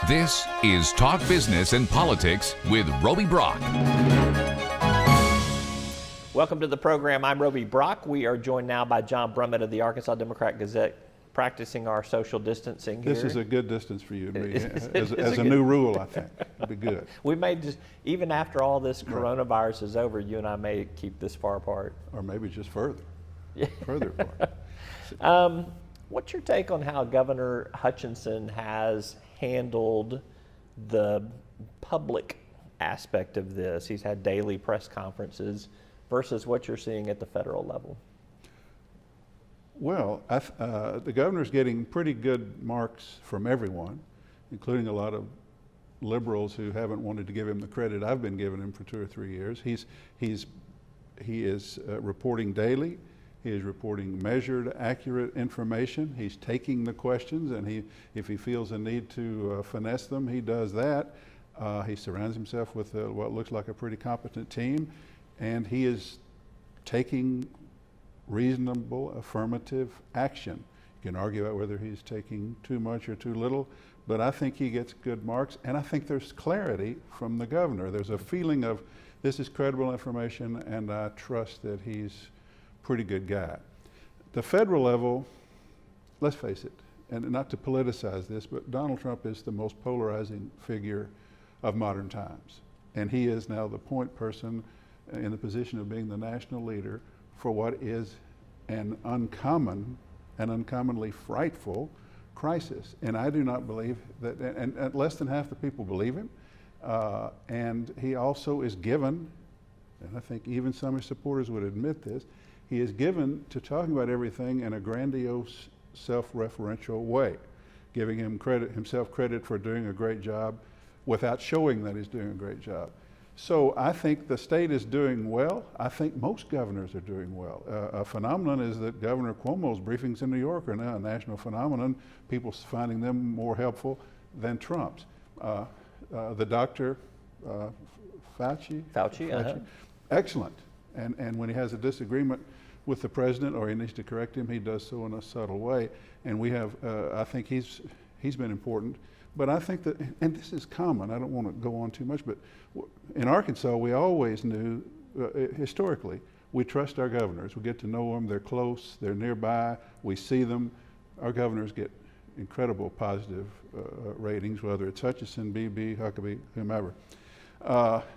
This is Talk Business and Politics with Roby Brock. Welcome to the program. I'm Roby Brock. We are joined now by John Brummett of the Arkansas Democrat-Gazette, practicing our social distancing here. This is a good distance for you and me, as a new rule, I think. It'll be good. We may just, even after all this coronavirus is over, you and I may keep this far apart. Or maybe just further, further apart. What's your take on how Governor Hutchinson has handled the public aspect of this? He's had daily press conferences versus what you're seeing at the federal level. Well, the governor's getting pretty good marks from everyone, including a lot of liberals who haven't wanted to give him the credit I've been giving him for 2 or 3 years. He is reporting daily. He is reporting measured, accurate information. He's taking the questions, and if he feels a need to finesse them, he does that. He surrounds himself with what looks like a pretty competent team, and he is taking reasonable affirmative action. You can argue about whether he's taking too much or too little, but I think he gets good marks, and I think there's clarity from the governor. There's a feeling of this is credible information, and I trust that he's a pretty good guy. The federal level, let's face it, and not to politicize this, but Donald Trump is the most polarizing figure of modern times, and he is now the point person in the position of being the national leader for what is an uncommonly frightful crisis. And I do not believe that, and less than half the people believe him. And he also is given, and I think even some of his supporters would admit this, he is given to talking about everything in a grandiose, self-referential way, giving himself credit for doing a great job without showing that he's doing a great job. So I think the state is doing well. I think most governors are doing well. A phenomenon is that Governor Cuomo's briefings in New York are now a national phenomenon, people finding them more helpful than Trump's. The doctor, Fauci, excellent. And when he has a disagreement with the president or he needs to correct him, he does so in a subtle way. And we have, I think he's been important. But I think that, and this is common, I don't want to go on too much, but in Arkansas, we always knew, historically, we trust our governors. We get to know them, they're close, they're nearby, we see them. Our governors get incredible positive ratings, whether it's Hutchinson, Beebe, Huckabee, whomever.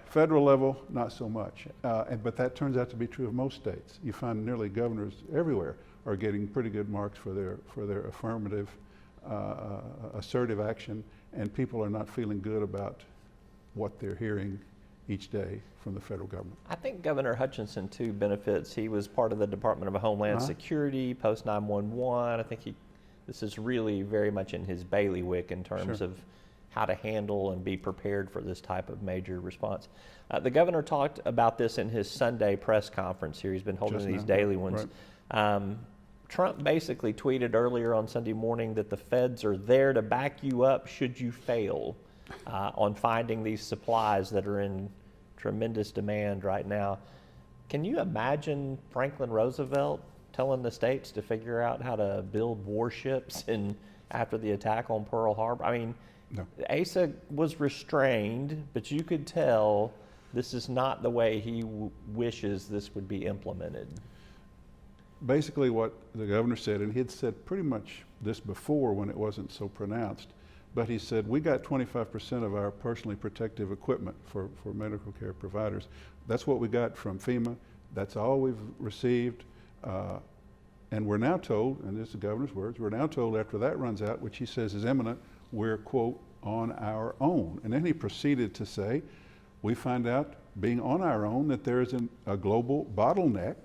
Federal level, not so much. But that turns out to be true of most states. You find nearly governors everywhere are getting pretty good marks for their affirmative, assertive action, and people are not feeling good about what they're hearing each day from the federal government. I think Governor Hutchinson too benefits. He was part of the Department of Homeland Security, post 911. I think this is really very much in his bailiwick in terms of how to handle and be prepared for this type of major response. The governor talked about this in his Sunday press conference here. He's been holding these daily ones. Right. Trump basically tweeted earlier on Sunday morning that the feds are there to back you up should you fail on finding these supplies that are in tremendous demand right now. Can you imagine Franklin Roosevelt telling the states to figure out how to build warships after the attack on Pearl Harbor? I mean, no. Asa was restrained, but you could tell this is not the way he wishes this would be implemented. Basically what the governor said, and he had said pretty much this before when it wasn't so pronounced, but he said, we got 25% of our personally protective equipment for medical care providers. That's what we got from FEMA. That's all we've received. And we're now told, and this is the governor's words, we're now told after that runs out, which he says is imminent, we're, quote, on our own. And then he proceeded to say, we find out, being on our own, that there is a global bottleneck,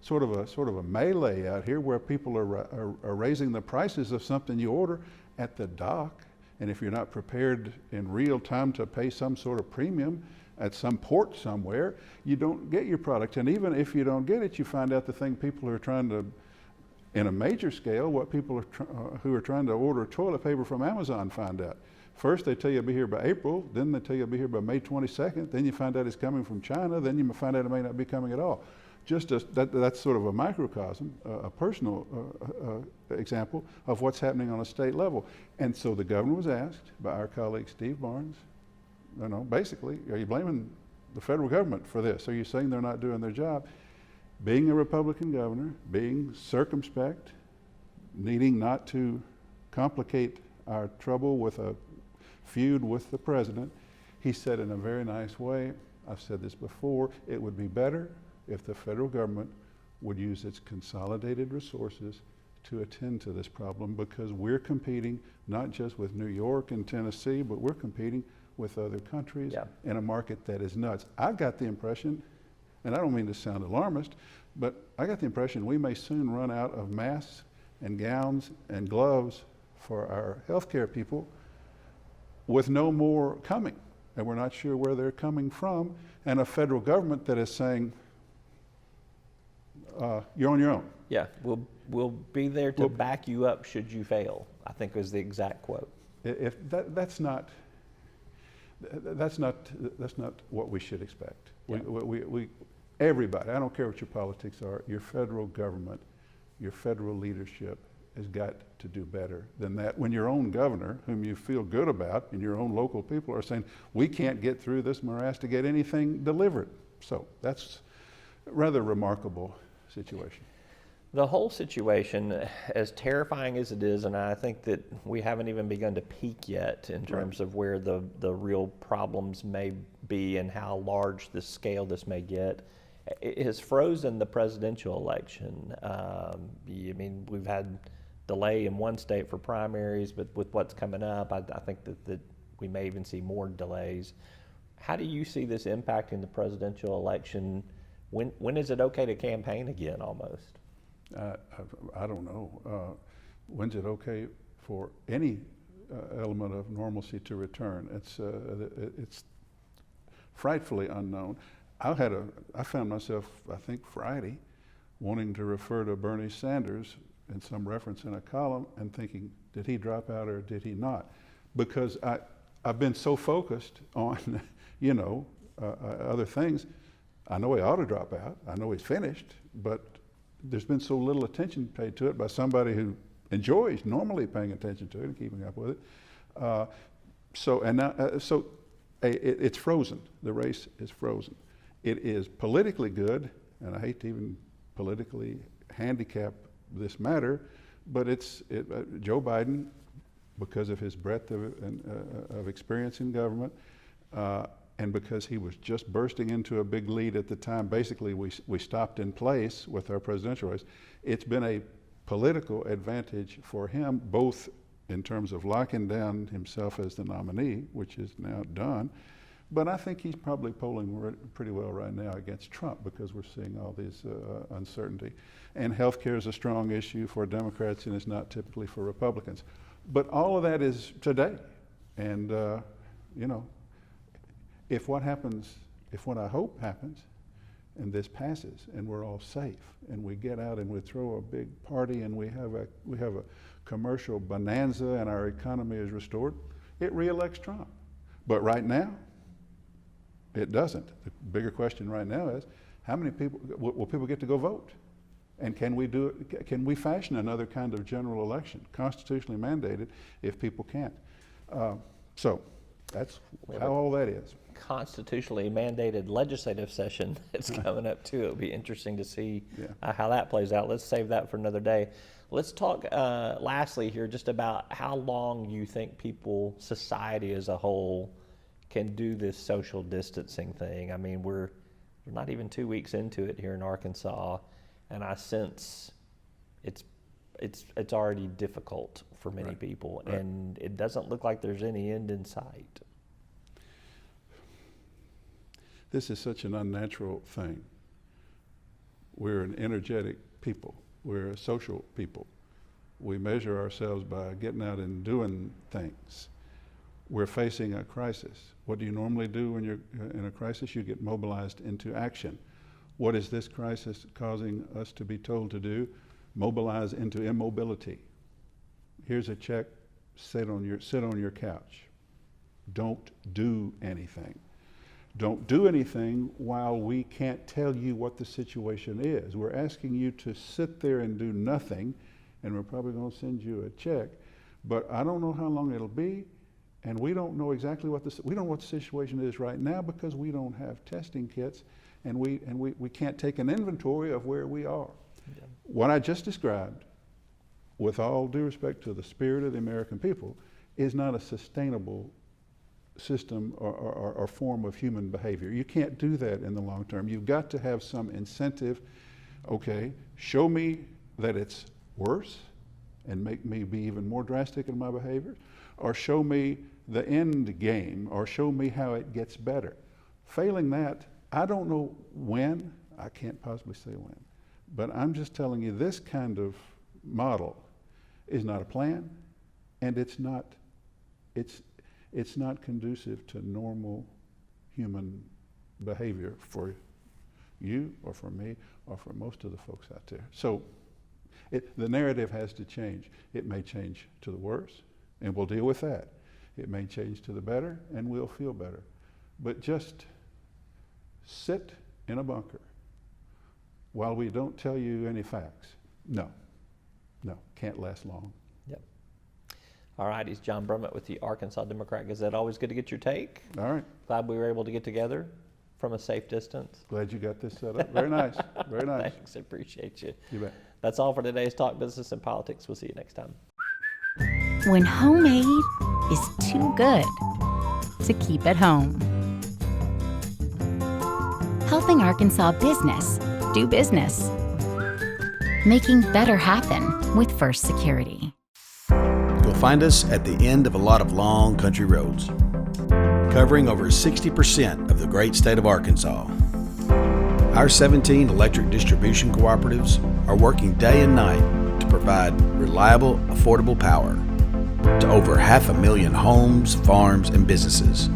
sort of a melee out here where people are raising the prices of something you order at the dock, and if you're not prepared in real time to pay some sort of premium at some port somewhere, you don't get your product. And even if you don't get it, you find out the thing people are trying to, in a major scale, what people who are trying to order toilet paper from Amazon find out. First they tell you it'll be here by April, then they tell you it'll be here by May 22nd, then you find out it's coming from China, then you find out it may not be coming at all. that's sort of a microcosm, a personal example of what's happening on a state level. And so the governor was asked by our colleague Steve Barnes, basically, are you blaming the federal government for this? Are you saying they're not doing their job? Being a Republican governor, being circumspect, needing not to complicate our trouble with a feud with the president, he said in a very nice way, I've said this before, it would be better if the federal government would use its consolidated resources to attend to this problem, because we're competing not just with New York and Tennessee, but we're competing with other countries in a market that is nuts. I got the impression, and I don't mean to sound alarmist, but I got the impression we may soon run out of masks and gowns and gloves for our healthcare people, with no more coming. And we're not sure where they're coming from, and a federal government that is saying, you're on your own. Yeah, we'll be there to back you up should you fail, I think was the exact quote. If that's not what we should expect. Yeah. Everybody, I don't care what your politics are, your federal government, your federal leadership has got to do better than that. When your own governor, whom you feel good about, and your own local people are saying, we can't get through this morass to get anything delivered. So that's a rather remarkable situation. The whole situation, as terrifying as it is, and I think that we haven't even begun to peak yet in terms of where the real problems may be and how large the scale this may get, it has frozen the presidential election. I mean, we've had delay in one state for primaries, but with what's coming up, I think that we may even see more delays. How do you see this impacting the presidential election? When is it okay to campaign again, almost? I don't know. When's it okay for any element of normalcy to return? It's frightfully unknown. I found myself, I think Friday, wanting to refer to Bernie Sanders in some reference in a column and thinking, did he drop out or did he not? Because I've been so focused on, other things. I know he ought to drop out. I know he's finished, but there's been so little attention paid to it by somebody who enjoys normally paying attention to it and keeping up with it. So it's frozen. The race is frozen. It is politically good, and I hate to even politically handicap this matter, but Joe Biden, because of his breadth of experience in government, and because he was just bursting into a big lead at the time, basically we stopped in place with our presidential race. It's been a political advantage for him, both in terms of locking down himself as the nominee, which is now done, but I think he's probably polling pretty well right now against Trump, because we're seeing all these uncertainty. And healthcare is a strong issue for Democrats, and it's not typically for Republicans. But all of that is today, and if what I hope happens, and this passes, and we're all safe, and we get out and we throw a big party, and we have a commercial bonanza, and our economy is restored, it reelects Trump. But right now, it doesn't. The bigger question right now is, how many people will people get to go vote? And can we fashion another kind of general election, constitutionally mandated, if people can't? So that's how all that is. Constitutionally mandated legislative session that's coming up too. It'll be interesting to see how that plays out. Let's save that for another day. Let's talk lastly here just about how long you think society as a whole, can do this social distancing thing. I mean, we're not even 2 weeks into it here in Arkansas, and I sense it's already difficult for many people, and it doesn't look like there's any end in sight. This is such an unnatural thing. We're an energetic people. We're a social people. We measure ourselves by getting out and doing things. We're facing a crisis. What do you normally do when you're in a crisis? You get mobilized into action. What is this crisis causing us to be told to do? Mobilize into immobility. Here's a check, sit on your couch. Don't do anything. don't do anything while we can't tell you what the situation is. We're asking you to sit there and do nothing, and we're probably going to send you a check, but I don't know how long it'll be, and we don't know exactly what we don't know what the situation is right now because we don't have testing kits, and we can't take an inventory of where we are. Yeah. What I just described, with all due respect to the spirit of the American people, is not a sustainable system or form of human behavior. You can't do that in the long term. You've got to have some incentive. Okay, show me that it's worse and make me be even more drastic in my behavior, or show me the end game, or show me how it gets better. Failing that, I don't know when, I can't possibly say when, but I'm just telling you this kind of model is not a plan, and it's not conducive to normal human behavior for you or for me or for most of the folks out there. So the narrative has to change. It may change to the worse, and we'll deal with that. It may change to the better, and we'll feel better. But just sit in a bunker while we don't tell you any facts. No, can't last long. Yep. All right, he's John Brummett with the Arkansas Democrat-Gazette. Always good to get your take. All right. Glad we were able to get together from a safe distance. Glad you got this set up. Very nice, very nice. Thanks, I appreciate you. You bet. That's all for today's Talk Business and Politics. We'll see you next time. When homemade is too good to keep at home. Helping Arkansas business do business. Making better happen with First Security. You'll find us at the end of a lot of long country roads, covering over 60% of the great state of Arkansas. Our 17 electric distribution cooperatives are working day and night to provide reliable, affordable power to over 500,000 homes, farms, and businesses,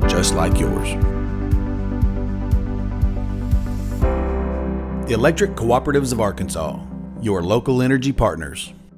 just like yours. The Electric Cooperatives of Arkansas, your local energy partners.